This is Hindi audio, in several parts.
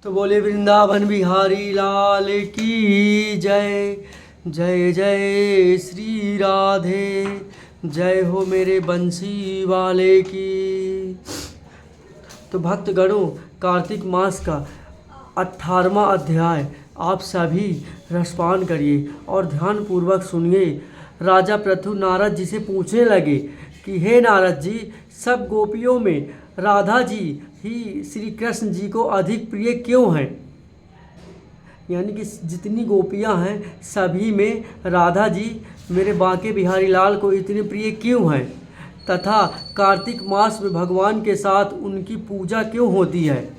तो बोले वृंदावन बिहारी लाल की जय। जय जय श्री राधे, जय हो मेरे बंसी वाले की। तो भक्तगणों, कार्तिक मास का 18वां अध्याय आप सभी रसपान करिए और ध्यानपूर्वक सुनिए। राजा पृथु नारद जी से पूछने लगे कि हे नारद जी, सब गोपियों में राधा जी ही श्री कृष्ण जी को अधिक प्रिय क्यों हैं? यानी कि जितनी गोपियां हैं सभी में राधा जी मेरे बांके बिहारी लाल को इतने प्रिय क्यों हैं, तथा कार्तिक मास में भगवान के साथ उनकी पूजा क्यों होती है,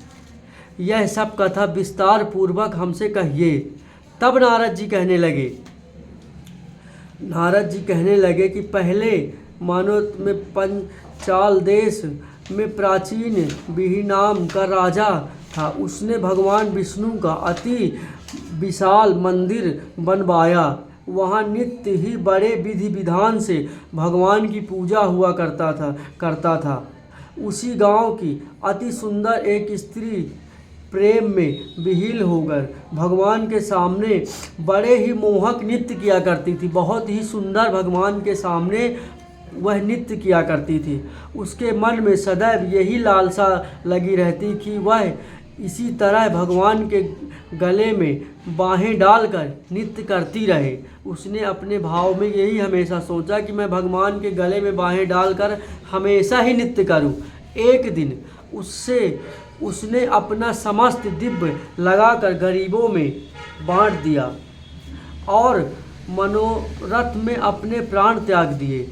यह सब कथा विस्तार पूर्वक हमसे कहिए। तब नारद जी कहने लगे कि पहले मानो में पंचाल देश में प्राचीन बिही नाम का राजा था। उसने भगवान विष्णु का अति विशाल मंदिर बनवाया। वहाँ नित्य ही बड़े विधि विधान से भगवान की पूजा हुआ करता था। उसी गांव की अति सुंदर एक स्त्री प्रेम में विहीन होकर भगवान के सामने बड़े ही मोहक नृत्य किया करती थी। बहुत ही सुंदर भगवान के सामने वह नृत्य किया करती थी। उसके मन में सदैव यही लालसा लगी रहती कि वह इसी तरह भगवान के गले में बाहें डालकर नृत्य करती रहे। उसने अपने भाव में यही हमेशा सोचा कि मैं भगवान के गले में बाहें डालकर हमेशा ही नृत्य करूं। एक दिन उसने अपना समस्त दिव्य लगाकर गरीबों में बांट दिया और मनोरथ में अपने प्राण त्याग दिए।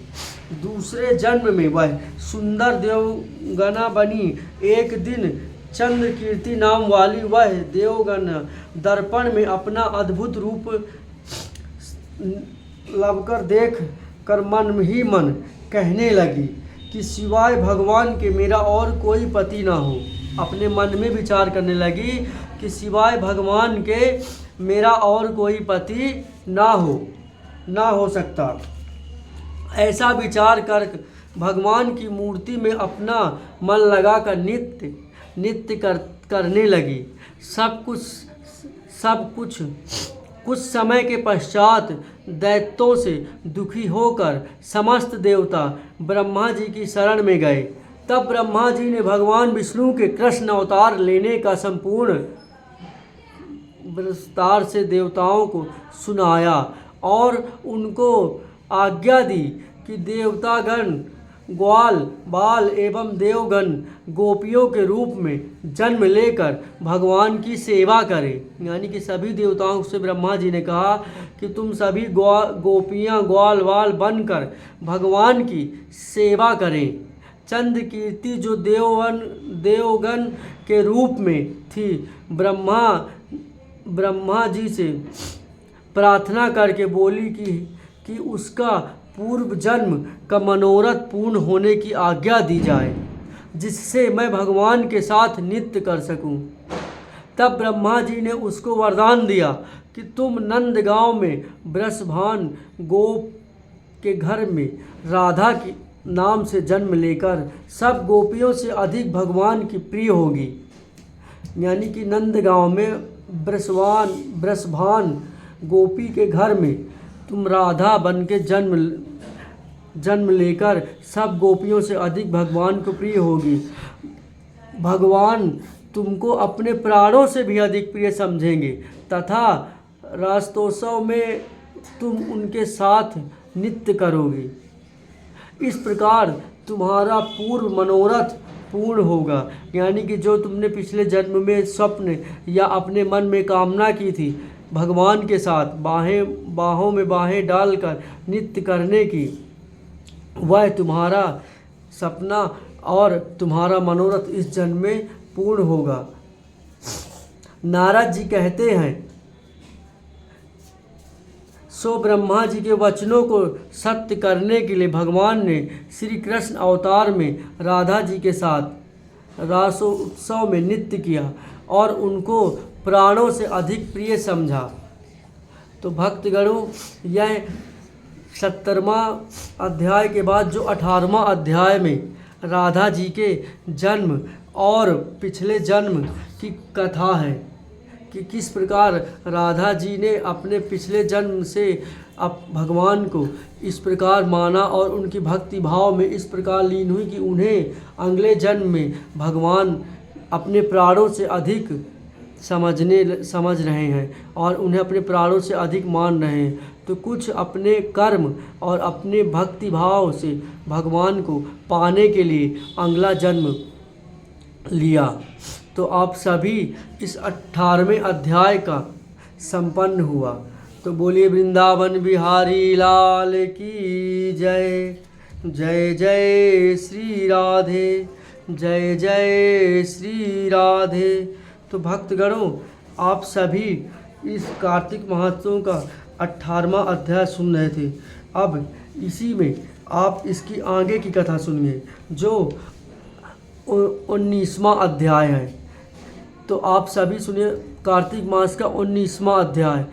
दूसरे जन्म में वह सुंदर देवगना बनी। एक दिन चंद्रकीर्ति नाम वाली वह देवगन दर्पण में अपना अद्भुत रूप लबकर देख कर मन ही मन कहने लगी कि सिवाय भगवान के मेरा और कोई पति ना हो। अपने मन में विचार करने लगी कि सिवाय भगवान के मेरा और कोई पति ना हो सकता। ऐसा विचार कर भगवान की मूर्ति में अपना मन लगाकर नित्य करने लगी। कुछ समय के पश्चात दैत्यों से दुखी होकर समस्त देवता ब्रह्मा जी की शरण में गए। तब ब्रह्मा जी ने भगवान विष्णु के कृष्ण अवतार लेने का संपूर्ण विस्तार से देवताओं को सुनाया और उनको आज्ञा दी कि देवतागण ग्वाल बाल एवं देवगण गोपियों के रूप में जन्म लेकर भगवान की सेवा करें। यानी कि सभी देवताओं से ब्रह्मा जी ने कहा कि तुम सभी गोपियाँ ग्वाल बाल बनकर भगवान की सेवा करें। चंद्रकीर्ति जो देवगण के रूप में थी, ब्रह्मा जी से प्रार्थना करके बोली कि उसका पूर्व जन्म का मनोरथ पूर्ण होने की आज्ञा दी जाए, जिससे मैं भगवान के साथ नृत्य कर सकूं। तब ब्रह्मा जी ने उसको वरदान दिया कि तुम नंदगांव में वृषभान गोप के घर में राधा की नाम से जन्म लेकर सब गोपियों से अधिक भगवान की प्रिय होगी। यानी कि नंदगांव में वृषभान गोपी के घर में तुम राधा बन के जन्म लेकर सब गोपियों से अधिक भगवान को प्रिय होगी। भगवान तुमको अपने प्राणों से भी अधिक प्रिय समझेंगे तथा रास्तोत्सव में तुम उनके साथ नृत्य करोगे। इस प्रकार तुम्हारा पूर्व मनोरथ पूर्ण होगा। यानी कि जो तुमने पिछले जन्म में स्वप्न या अपने मन में कामना की थी भगवान के साथ बाहों में बाहें डालकर नृत्य करने की, वह तुम्हारा सपना और तुम्हारा मनोरथ इस जन्म में पूर्ण होगा। नारद जी कहते हैं, सो ब्रह्मा जी के वचनों को सत्य करने के लिए भगवान ने श्री कृष्ण अवतार में राधा जी के साथ रासोत्सव में नृत्य किया और उनको प्राणों से अधिक प्रिय समझा। तो भक्तगणों, यह 70वां अध्याय के बाद जो 18वां अध्याय में राधा जी के जन्म और पिछले जन्म की कथा है कि किस प्रकार राधा जी ने अपने पिछले जन्म से अब भगवान को इस प्रकार माना और उनकी भक्ति भाव में इस प्रकार लीन हुई कि उन्हें अगले जन्म में भगवान अपने प्राणों से अधिक समझ रहे हैं और उन्हें अपने प्राणों से अधिक मान रहे हैं। तो कुछ अपने कर्म और अपने भक्ति भाव से भगवान को पाने के लिए अगला जन्म लिया। तो आप सभी इस 18वें अध्याय का संपन्न हुआ। तो बोलिए वृंदावन बिहारी लाल की जय। जय जय श्री राधे, जय जय श्री राधे। तो भक्तगणों, आप सभी इस कार्तिक महोत्सव का 18वां अध्याय सुन रहे थे। अब इसी में आप इसकी आगे की कथा सुनिए जो 19वां अध्याय है। तो आप सभी सुनिए कार्तिक मास का 19वां अध्याय।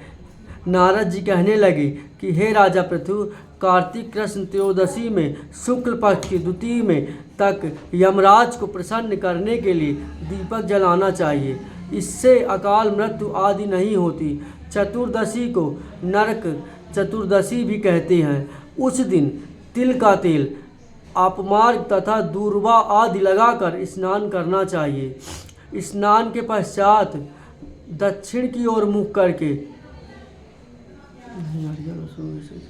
नारद जी कहने लगे कि हे राजा पृथु, कार्तिक कृष्ण त्रयोदशी में शुक्ल पक्ष की द्वितीय में तक यमराज को प्रसन्न करने के लिए दीपक जलाना चाहिए। इससे अकाल मृत्यु आदि नहीं होती। चतुर्दशी को नरक चतुर्दशी भी कहते हैं। उस दिन तिल का तेल, अपमार्ग तथा दूर्वा आदि लगाकर स्नान करना चाहिए। स्नान के पश्चात दक्षिण की ओर मुख करके